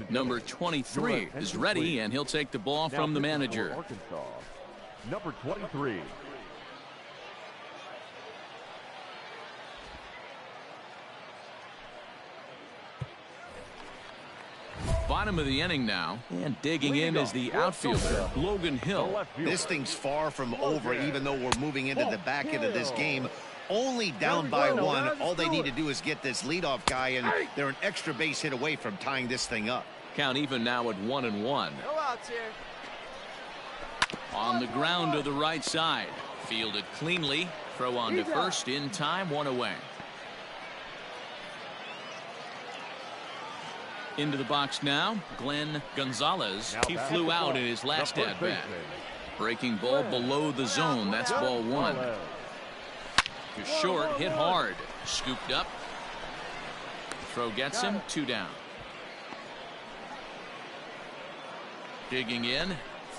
Number 23 is ready, and he'll take the ball from the manager. Arkansas, number 23. Bottom of the inning now, and digging in is the outfielder, Logan Hill. This thing's far from over, even though we're moving into the back end of this game. Only down by one. All they need to do is get this leadoff guy, and they're an extra base hit away from tying this thing up. Count even now at 1-1. No outs here. On the ground to the right side. Fielded cleanly. Throw on to first in time, one away. Into the box now, Glenn Gonzalez. He flew out in his last at-bat. Breaking ball below the zone. That's ball one. To short, hit hard. Scooped up. Throw gets him, 2 down. Digging in,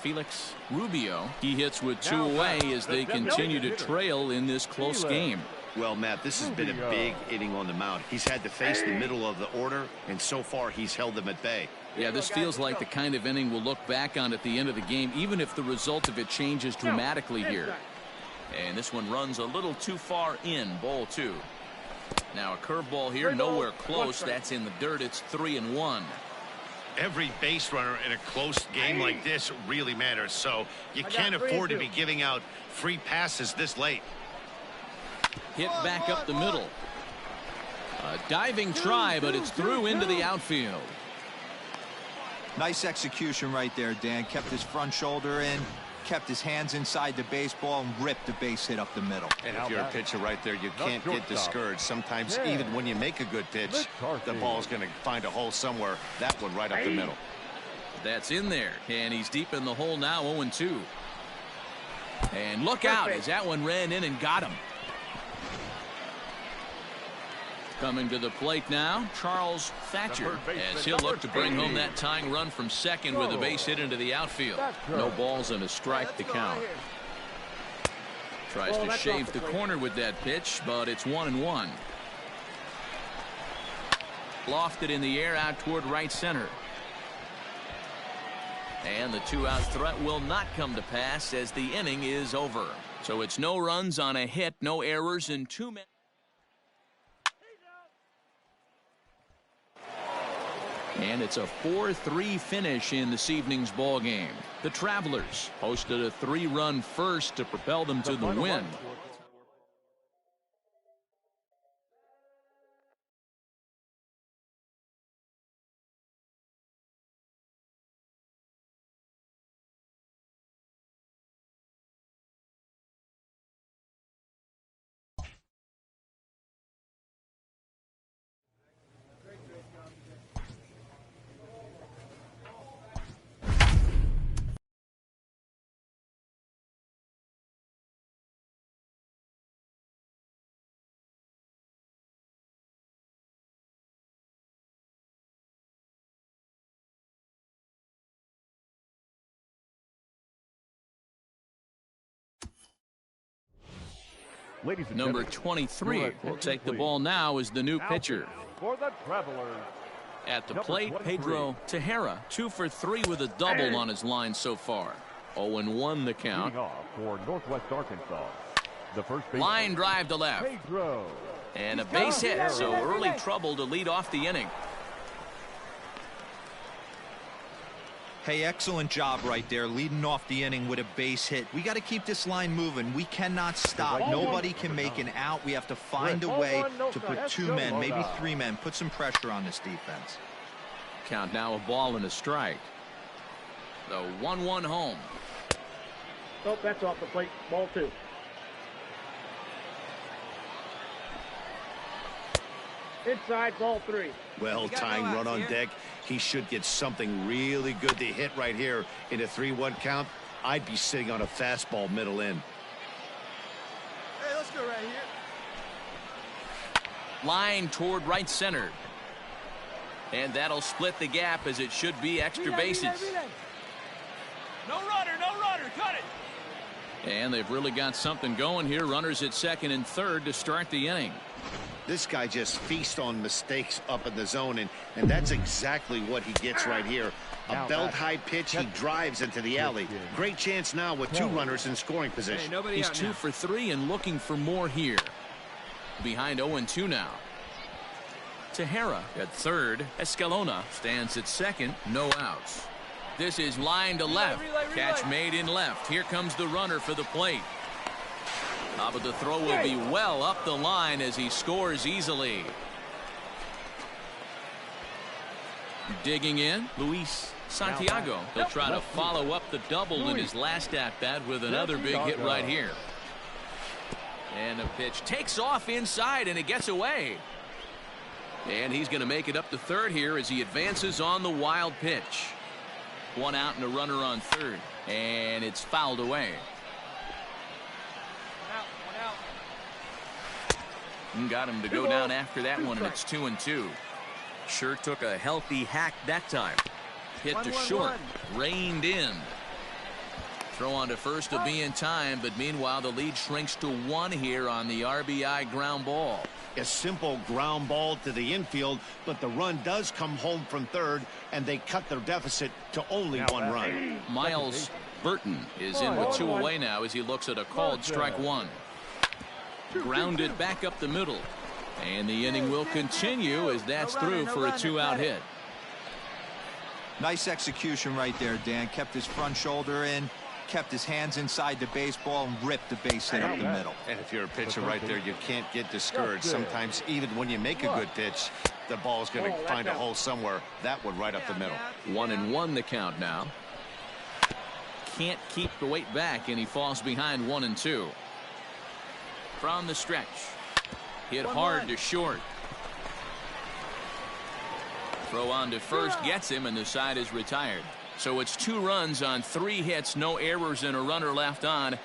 Felix Rubio. He hits with 2 away as they continue to trail in this close game. Well, Matt, this has been a big inning on the mound. He's had to face the middle of the order, and so far he's held them at bay. Yeah, this feels like the kind of inning we'll look back on at the end of the game, even if the result of it changes dramatically here. And this one runs a little too far in, ball 2. Now a curveball here, nowhere close. That's in the dirt. It's 3-1. Every base runner in a close game like this really matters, so you can't afford to be giving out free passes this late. Hit back up the middle. A diving try, but it's through into the outfield. Nice execution right there, Dan. Kept his front shoulder in, kept his hands inside the baseball, and ripped the base hit up the middle. And if you're a pitcher right there, you can't get discouraged. Sometimes even when you make a good pitch, the ball's going to find a hole somewhere. That one right up the middle. That's in there, and he's deep in the hole now, 0-2. And look out as that one ran in and got him. Coming to the plate now, Charles Thatcher, as he'll look to bring home that tying run from second with a base hit into the outfield. No balls and a strike to count. Tries to shave the corner with that pitch, but it's 1-1. Lofted in the air out toward right center. And the 2-out threat will not come to pass as the inning is over. So it's no runs on a hit, no errors, and 2 men. And it's a 4-3 finish in this evening's ball game. The Travelers posted a 3-run first to propel them to the win. Number 23 will take the ball now as the new pitcher. For the Travelers. At the plate, Pedro Tejera, 2 for 3 with a double on his line so far. 0-1 the count. For Northwest Arkansas, the first line drive to left. Pedro. And a base hit, so early trouble to lead off the inning. Hey, excellent job right there, leading off the inning with a base hit. We got to keep this line moving. We cannot stop. Nobody can make an out. We have to find a way to put 2 men, maybe 3 men, put some pressure on this defense. Count now, a ball and a strike. The 1-1 home. Oh, that's off the plate. Ball 2. Inside, ball 3. Well, tying run on deck. He should get something really good to hit right here in a 3-1 count. I'd be sitting on a fastball middle in. Hey, let's go right here. Line toward right center. And that'll split the gap as it should be extra bases. No runner, cut it. And they've really got something going here. Runners at second and third to start the inning. This guy just feasts on mistakes up in the zone, and that's exactly what he gets right here. A belt-high pitch, he drives into the alley. Great chance now with two runners in scoring position. He's 2 for 3 and looking for more here. Behind 0-2 now. Tejera at third. Escalona stands at second. No outs. This is line to left. Catch made in left. Here comes the runner for the plate. But the throw will be well up the line as he scores easily. Digging in, Luis Santiago. He'll try to follow up the double in his last at-bat with another big hit right here. And the pitch takes off inside, and it gets away. And he's going to make it up to third here as he advances on the wild pitch. 1 out and a runner on third. And it's fouled away. And got him to go down after that one, and it's 2-2. Sure took a healthy hack that time. Hit to short. Reined in. Throw on to first to be in time, but meanwhile the lead shrinks to 1 here on the RBI ground ball. A simple ground ball to the infield, but the run does come home from third, and they cut their deficit to only 1 run. Miles Burton is in with 2 away now as he looks at a called strike 1. Grounded back up the middle, and the inning will continue as that's through for a 2-out hit. Nice execution right there, Dan. Kept his front shoulder in, kept his hands inside the baseball, and ripped the base hit up the middle. And if you're a pitcher right there, you can't get discouraged. Sometimes even when you make a good pitch, the ball's going to find a hole somewhere. That one right up the middle. 1-1 the count now. Can't keep the weight back, and he falls behind 1-2. From the stretch. Hit hard to short. Throw on to first gets him, and the side is retired. So it's 2 runs on 3 hits, no errors, and a runner left on.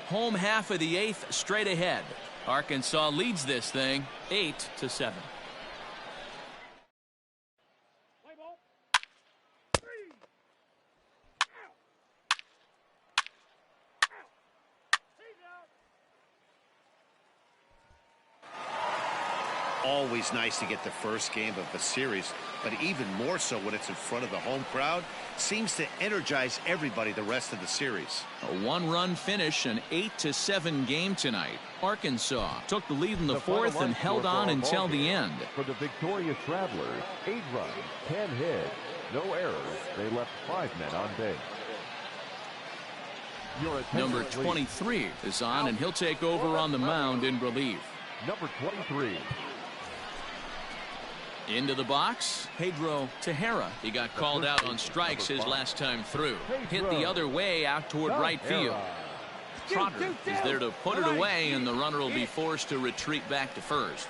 Home half of the 8th straight ahead. Arkansas leads this thing 8-7. Always nice to get the first game of the series, but even more so when it's in front of the home crowd. Seems to energize everybody the rest of the series. A 1-run finish, an 8-7 game tonight. Arkansas took the lead in the 4th and held on until the end. For the victorious Travelers, 8 runs, 10 hits, no errors. They left 5 men on base. Number 23 is on, and he'll take over on the mound in relief. Number 23. Into the box, Pedro Tejera. He got called out on strikes his last time through. Hit the other way out toward right field. Trotter is there to put it away, and the runner will be forced to retreat back to first.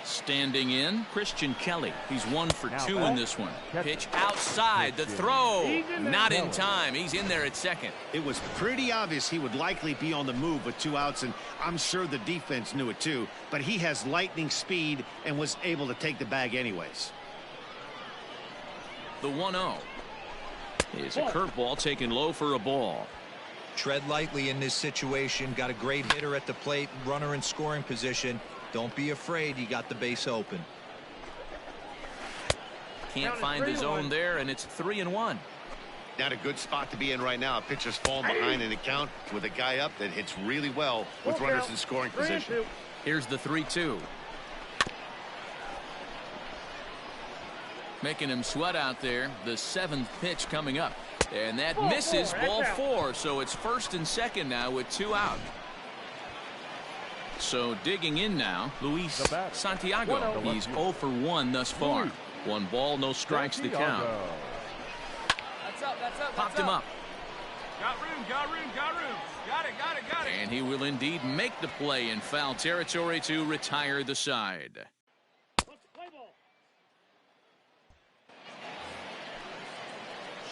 Standing in, Christian Kelly. He's 1 for 2 in this one. Pitch outside, the throw. Not in time. He's in there at second. It was pretty obvious he would likely be on the move with 2 outs, and I'm sure the defense knew it too. But he has lightning speed and was able to take the bag anyways. The 1-0 is a curveball taken low for a ball. Tread lightly in this situation. Got a great hitter at the plate, runner in scoring position. Don't be afraid, you got the base open. Can't find the zone there, and it's 3-1. Not a good spot to be in right now. A pitcher's falling behind in the count with a guy up that hits really well with runners in scoring position. Here's the 3-2. Making him sweat out there. The 7th pitch coming up. And that misses, ball 4. So it's first and second now with 2 out. So digging in now, Luis Santiago. He's 0 for 1 thus far. 1 ball, no strikes to count. That's up. Popped him up. Got room. Got it. And he will indeed make the play in foul territory to retire the side.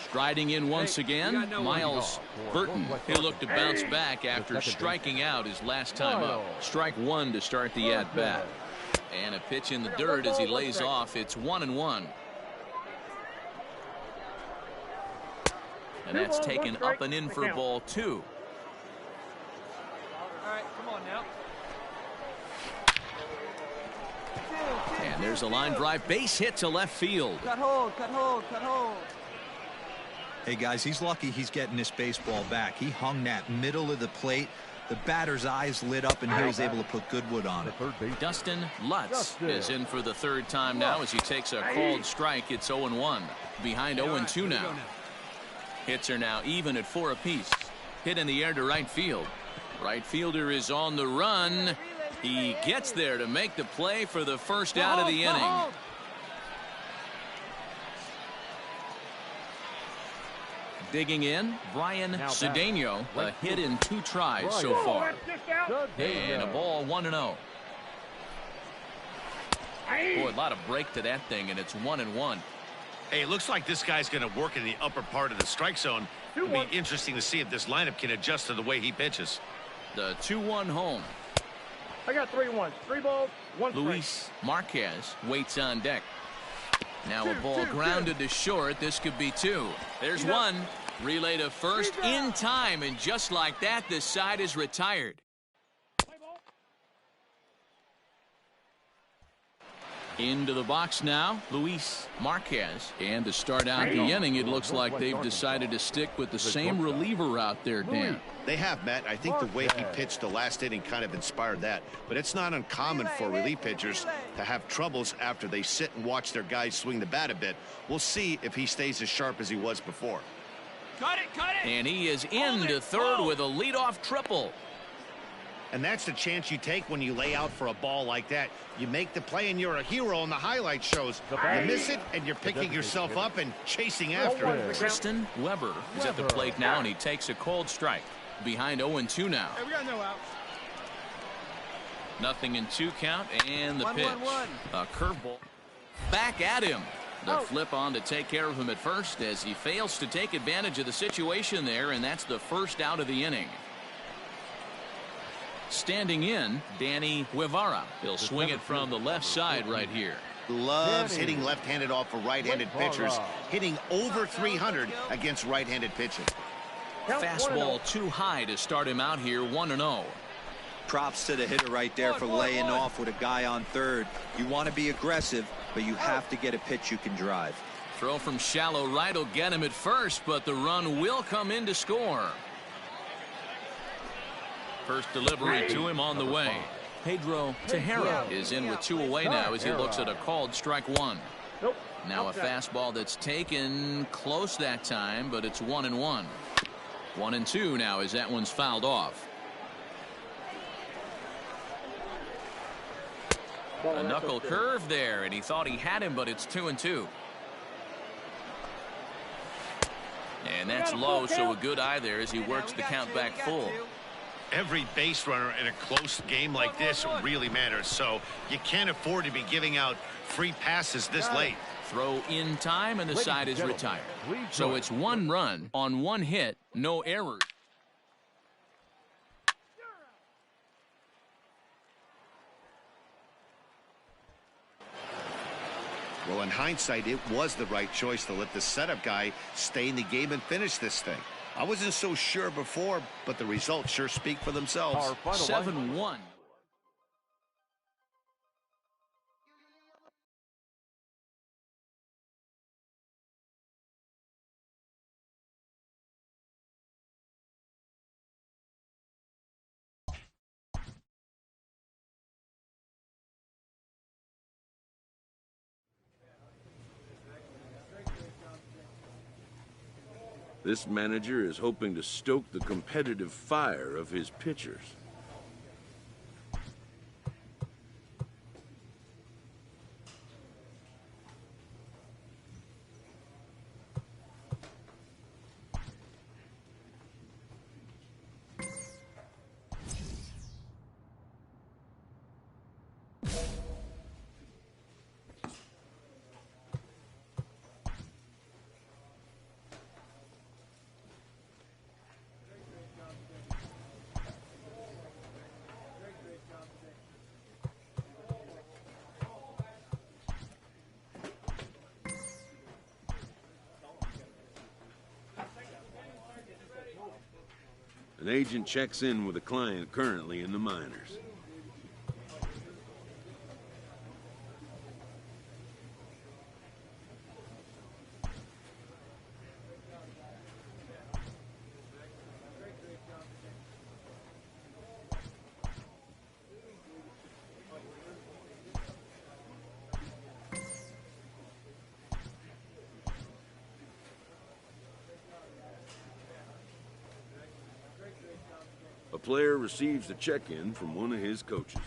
Striding in once again, Miles Burton. He'll look to bounce back after striking out his last time up. Strike 1 to start the at-bat. And a pitch in the dirt as he lays off. It's 1-1. And that's taken up and in for ball 2. All right, come on now. And there's a line drive base hit to left field. Cut hold, cut hold, cut hold. Hey, guys, he's lucky he's getting this baseball back. He hung that middle of the plate. The batter's eyes lit up, and he was able to put good wood on it. Dustin Lutz is in for the third time now as he takes a called strike. It's 0-1. Behind 0-2 now. Hits are now even at 4 apiece. Hit in the air to right field. Right fielder is on the run. He gets there to make the play for the first out of the inning. Digging in, Brian Cedeno, a hit in 2 tries so far. And a ball 1-0. Boy, a lot of break to that thing, and it's 1-1. Hey, it looks like this guy's going to work in the upper part of the strike zone. It'll be interesting to see if this lineup can adjust to the way he pitches. The 2-1 home. I got 3 1s. 3 balls, 1 strike. Luis Marquez waits on deck. Now a ball grounded to short. This could be 2. There's 1. Relay to first in time, and just like that, this side is retired. Into the box now, Luis Marquez. And to start out the inning, it looks like they've decided to stick with the same reliever out there, Dan. They have, Matt. I think the way he pitched the last inning kind of inspired that. But it's not uncommon for relief pitchers to have troubles after they sit and watch their guys swing the bat a bit. We'll see if he stays as sharp as he was before. Cut it, cut it. And he is into third with a leadoff triple. And that's the chance you take when you lay out for a ball like that. You make the play and you're a hero on the highlight shows. You miss it and you're picking yourself up and chasing after it. Tristan Weber is at the plate now, and he takes a cold strike. Behind 0-2 now. Hey, we got no outs. Nothing in 2 count, and the pitch. A curveball. Back at him. The flip on to take care of him at first as he fails to take advantage of the situation there, and that's the first out of the inning. Standing in, Danny Guevara. He'll swing it from the left side right here. Loves hitting left-handed off for right-handed pitchers, hitting over 300 against right-handed pitching. Fastball too high to start him out here, 1-0. Props to the hitter right there for laying off with a guy on third. You want to be aggressive, but you have to get a pitch you can drive. Throw from shallow right will get him at first, but the run will come in to score. First delivery to him on the way. Pedro Tejera is in with 2 away now as he looks at a called strike 1. Now a fastball that's taken close that time, but it's 1-1. 1-2 now as that one's fouled off. A knuckle curve there, and he thought he had him, but it's 2-2. And that's low, so a good eye there as he works the count back full. Every base runner in a close game like this really matters, so you can't afford to be giving out free passes this late. Throw in time, and the side is retired. So it's 1 run on 1 hit, no errors. Well, in hindsight, it was the right choice to let the setup guy stay in the game and finish this thing. I wasn't so sure before, but the results sure speak for themselves. 7-1. This manager is hoping to stoke the competitive fire of his pitchers. An agent checks in with a client currently in the minors. player receives a check-in from one of his coaches.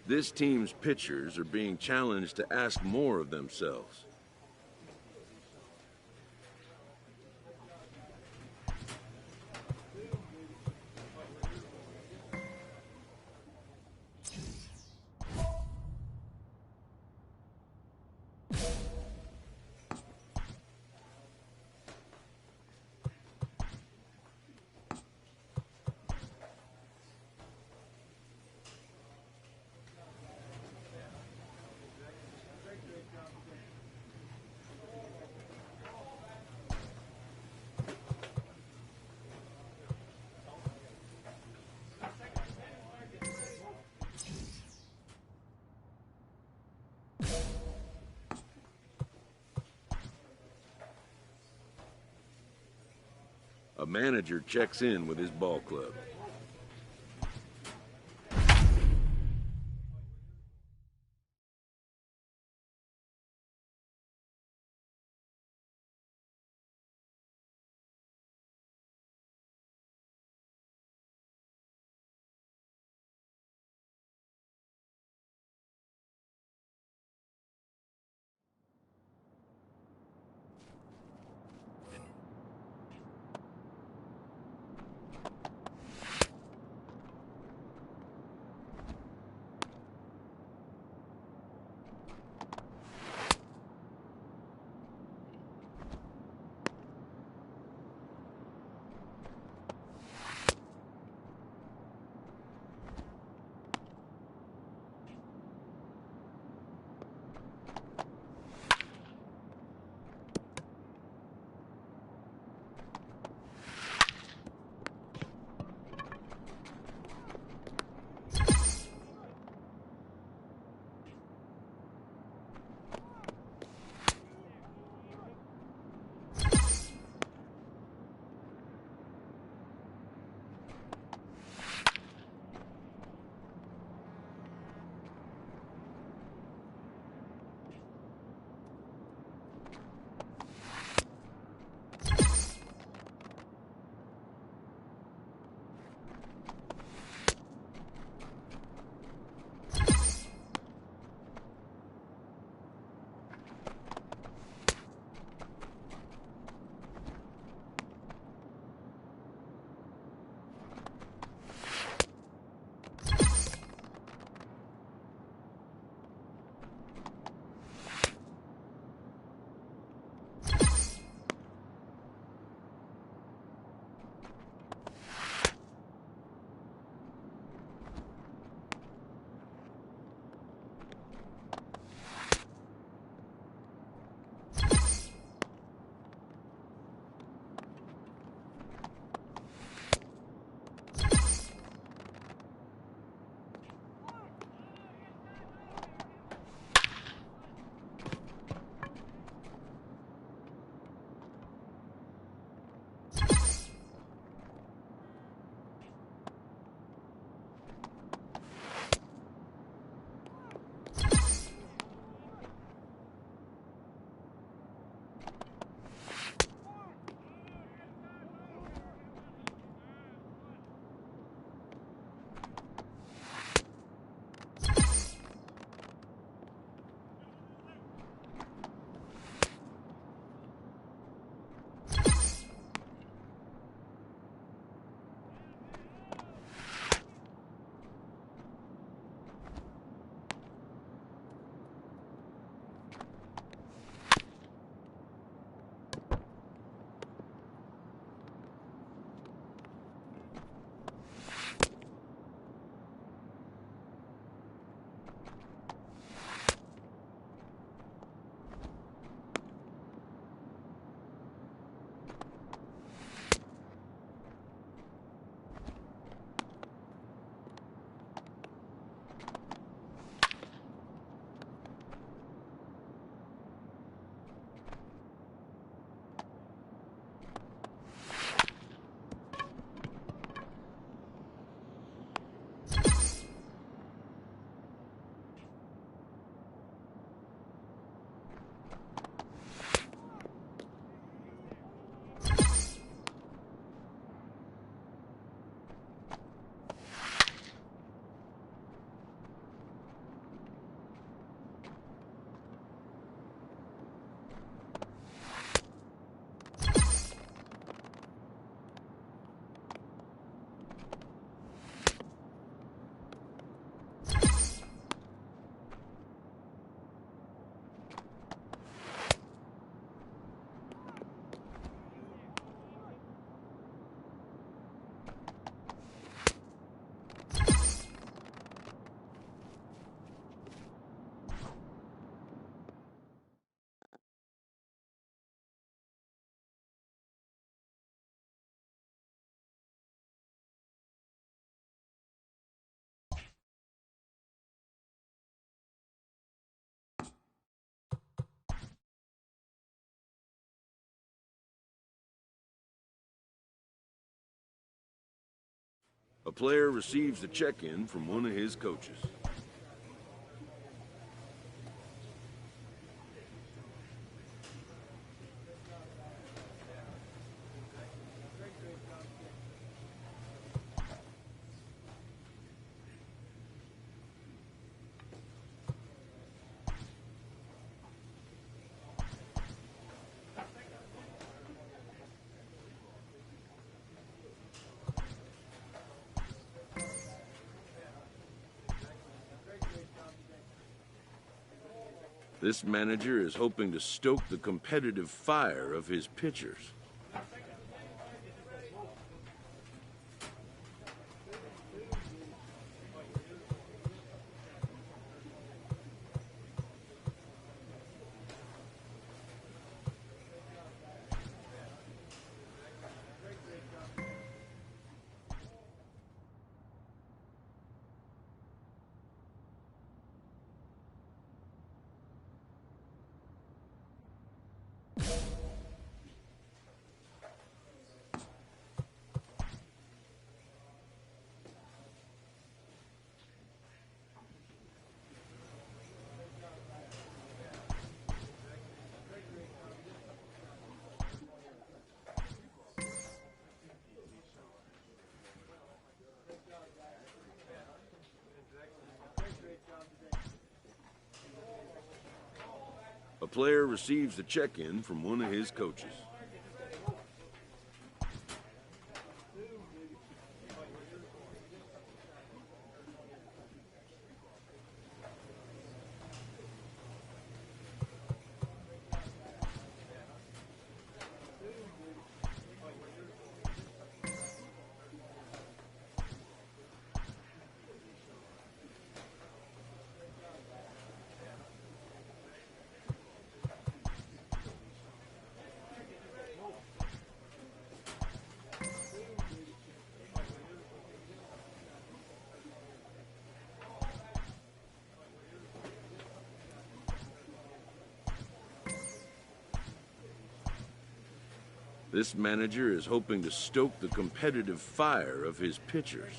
This team's pitchers are being challenged to ask more of themselves. A manager checks in with his ball club. A player receives a check-in from one of his coaches. This manager is hoping to stoke the competitive fire of his pitchers. A player receives a check-in from one of his coaches. This manager is hoping to stoke the competitive fire of his pitchers.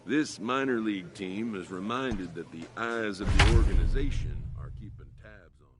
This minor league team is reminded that the eyes of the organization are keeping tabs on them.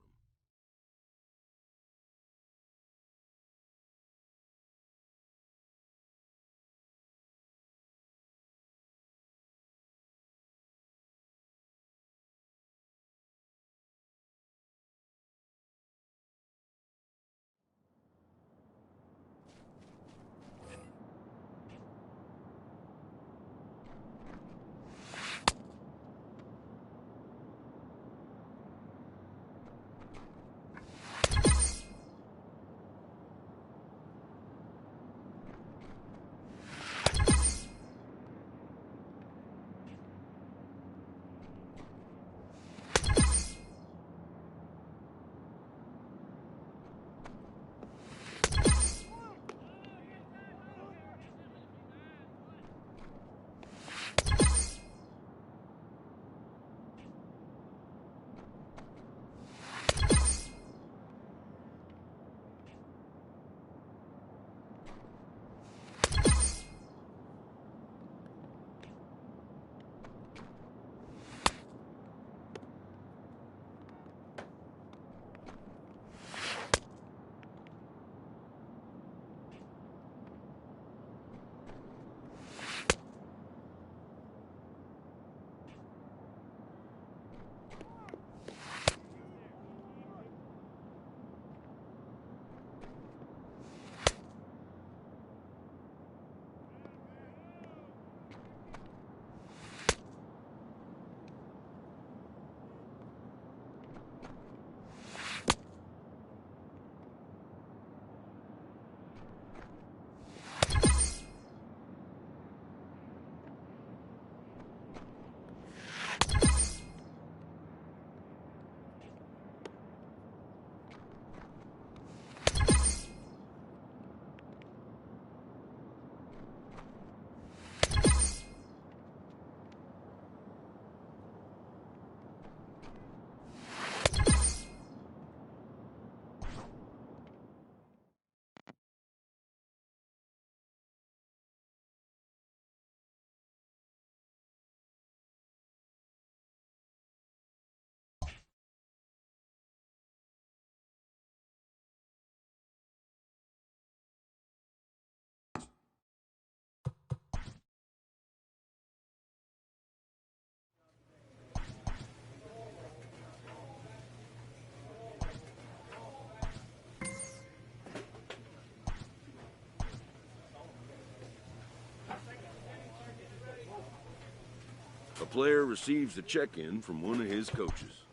player receives a check-in from one of his coaches.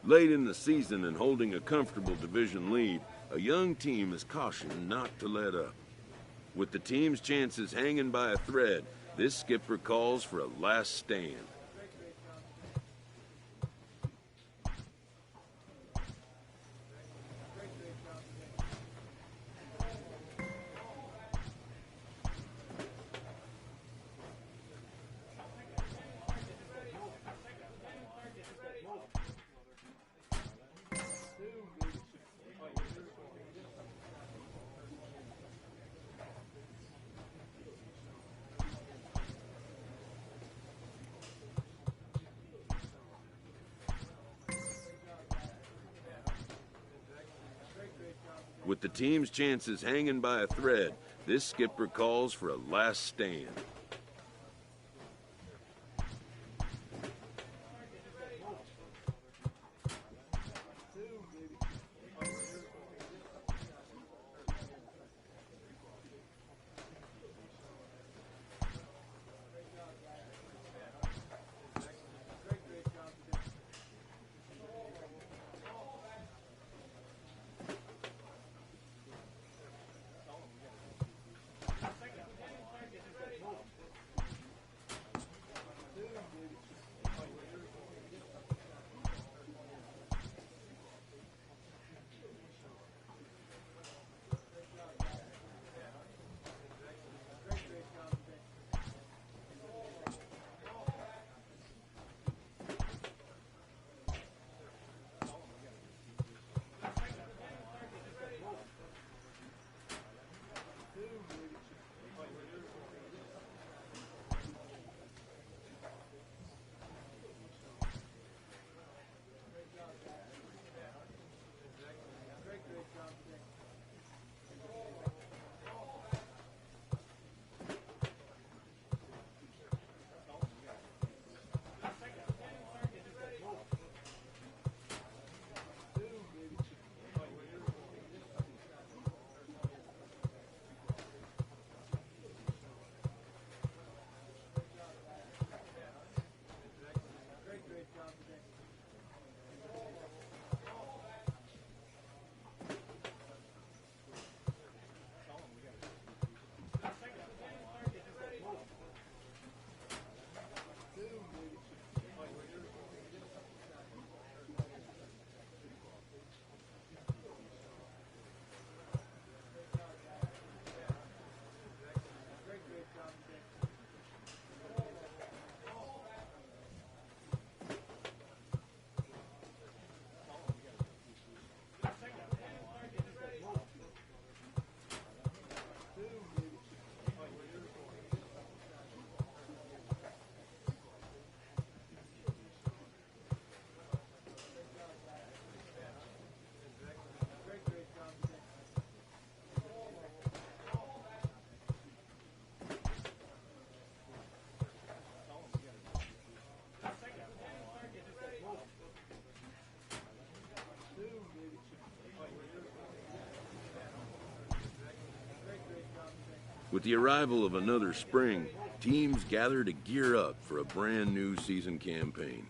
Late in the season and holding a comfortable division lead, a young team is cautioned not to let up. With the team's chances hanging by a thread, this skipper calls for a last stand. With the team's chances hanging by a thread, this skipper calls for a last stand. With the arrival of another spring, teams gather to gear up for a brand new season campaign.